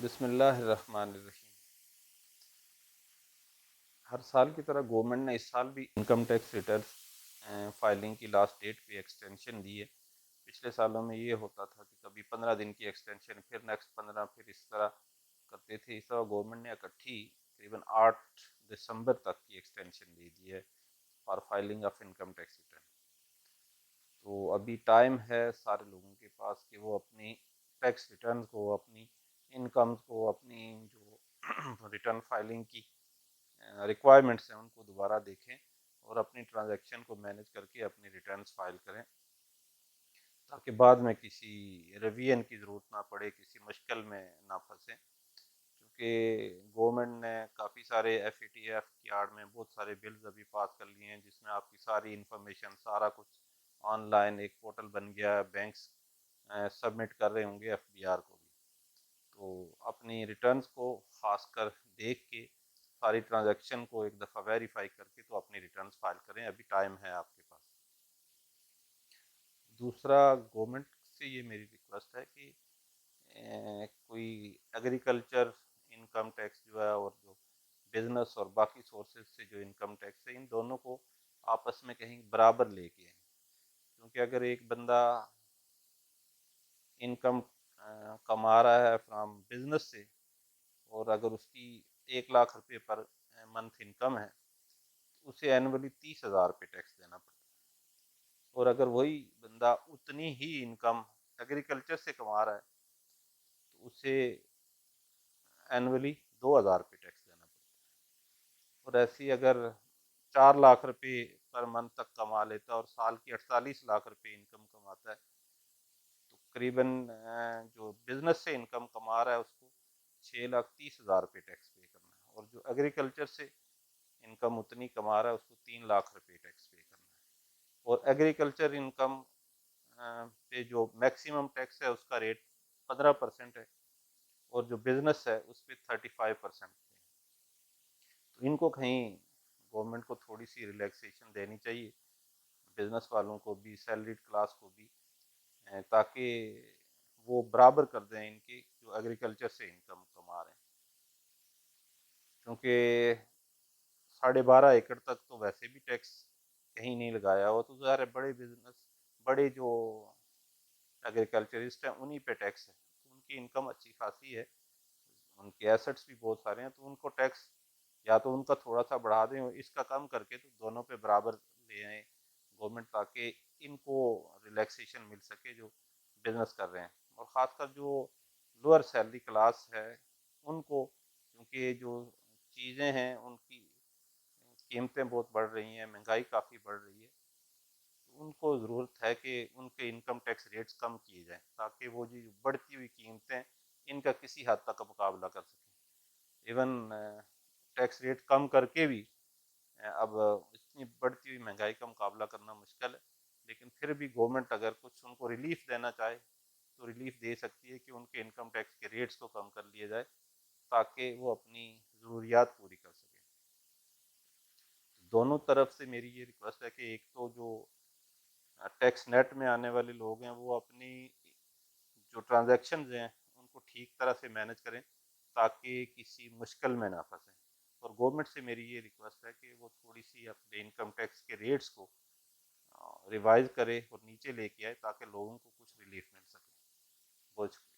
بسم اللہ الرحمن الرحیم۔ ہر سال کی طرح گورنمنٹ نے اس سال بھی انکم ٹیکس ریٹرن فائلنگ کی لاسٹ ڈیٹ پہ ایکسٹینشن دی ہے۔ پچھلے سالوں میں یہ ہوتا تھا کہ کبھی 15 دن کی ایکسٹینشن، پھر نیکسٹ 15، پھر اس طرح کرتے تھے۔ اس طرح گورنمنٹ نے اکٹھی تقریباً 8 دسمبر تک کی ایکسٹینشن دے دی ہے for filing of income tax return. تو ابھی ٹائم ہے سارے لوگوں کے پاس کہ وہ اپنی ٹیکس ریٹرنز کو، اپنی انکمز کو، اپنی جو ریٹرن فائلنگ کی ریکوائرمنٹس ہیں ان کو دوبارہ دیکھیں اور اپنی ٹرانزیکشن کو مینیج کر کے اپنی ریٹرنز فائل کریں، تاکہ بعد میں کسی ریویژن کی ضرورت نہ پڑے، کسی مشکل میں نہ پھنسیں۔ کیونکہ گورنمنٹ نے کافی سارے ایف اے ٹی ایف کی آڑ میں بہت سارے بلز ابھی پاس کر لیے ہیں، جس میں آپ کی ساری انفارمیشن، سارا کچھ آن لائن ایک پورٹل بن گیا ہے۔ بینکس سبمٹ کر رہے ہوں گے ایف بی آر کو بھی۔ تو اپنی ریٹرنز کو خاص کر دیکھ کے، ساری ٹرانزیکشن کو ایک دفعہ ویریفائی کر کے تو اپنی ریٹرنز فائل کریں، ابھی ٹائم ہے آپ کے پاس۔ دوسرا، گورنمنٹ سے یہ میری ریکویسٹ ہے کہ کوئی ایگریکلچر انکم ٹیکس جو ہے اور جو بزنس اور باقی سورسز سے جو انکم ٹیکس ہے، ان دونوں کو آپس میں کہیں برابر لے کے آئیں۔ کیونکہ اگر ایک بندہ انکم کما رہا ہے فرام بزنس سے، اور اگر اس کی 1 لاکھ روپے پر منتھ انکم ہے، تو اسے اینولی 30,000 روپے ٹیکس دینا پڑتا ہے۔ اور اگر وہی بندہ اتنی ہی انکم ایگریکلچر سے کما رہا ہے، تو اسے اینولی 2,000 روپے ٹیکس دینا پڑتا ہے۔ اور ایسی اگر 4 لاکھ روپے پر منتھ تک کما لیتا ہے اور سال کی 48 لاکھ روپے انکم کماتا ہے، تو قریباً جو بزنس سے انکم کما رہا ہے اس کو 6,30,000 روپے ٹیکس پے کرنا ہے، اور جو ایگریکلچر سے انکم اتنی کما رہا ہے اس کو 3 لاکھ روپے ٹیکس پے کرنا ہے۔ اور ایگریکلچر انکم پہ جو میکسیمم ٹیکس ہے اس کا ریٹ 15% ہے، اور جو بزنس ہے اس پہ 35% ہے۔ تو ان کو کہیں گورنمنٹ کو تھوڑی سی ریلیکسیشن دینی چاہیے، بزنس والوں کو بھی، سیلریڈ کلاس کو بھی، تاکہ وہ برابر کر دیں ان کی جو ایگریکلچر سے انکم کما رہے ہیں۔ کیونکہ 12.5 ایکڑ تک تو ویسے بھی ٹیکس کہیں نہیں لگایا ہوا، تو ظاہر ہے بڑے بزنس، بڑے جو ایگریکلچرسٹ ہیں انہی پہ ٹیکس ہے، ان کی انکم اچھی خاصی ہے، ان کے ایسٹس بھی بہت سارے ہیں، تو ان کو ٹیکس یا تو ان کا تھوڑا سا بڑھا دیں، اس کا کم کر کے تو دونوں پہ برابر لے آئیں گورنمنٹ، تاکہ ان کو ریلیکسیشن مل سکے جو بزنس کر رہے ہیں۔ اور خاص کر جو لوور سیلری کلاس ہے ان کو، کیونکہ جو چیزیں ہیں ان کی قیمتیں بہت بڑھ رہی ہیں، مہنگائی کافی بڑھ رہی ہے، ان کو ضرورت ہے کہ ان کے انکم ٹیکس ریٹس کم کیے جائیں، تاکہ وہ جو بڑھتی ہوئی قیمتیں ان کا کسی حد تک مقابلہ کر سکیں۔ ایون ٹیکس ریٹ کم کر کے بھی اب اتنی بڑھتی ہوئی مہنگائی کا مقابلہ کرنا مشکل ہے، لیکن پھر بھی گورنمنٹ اگر کچھ ان کو ریلیف دینا چاہے تو ریلیف دے سکتی ہے کہ ان کے انکم ٹیکس کے ریٹس کو کم کر لیا جائے، تاکہ وہ اپنی ضروریات پوری کر سکیں۔ دونوں طرف سے میری یہ ریکویسٹ ہے کہ ایک تو جو ٹیکس نیٹ میں آنے والے لوگ ہیں وہ اپنی جو ٹرانزیکشنز ہیں ان کو ٹھیک طرح سے مینیج کریں، تاکہ کسی مشکل میں نہ پھنسیں۔ اور گورنمنٹ سے میری یہ ریکویسٹ ہے کہ وہ تھوڑی سی اپنے انکم ٹیکس کے ریٹس کو ریوائز کرے اور نیچے لے کے آئے، تاکہ لوگوں کو کچھ ریلیف مل سکے۔ بہت شکریہ۔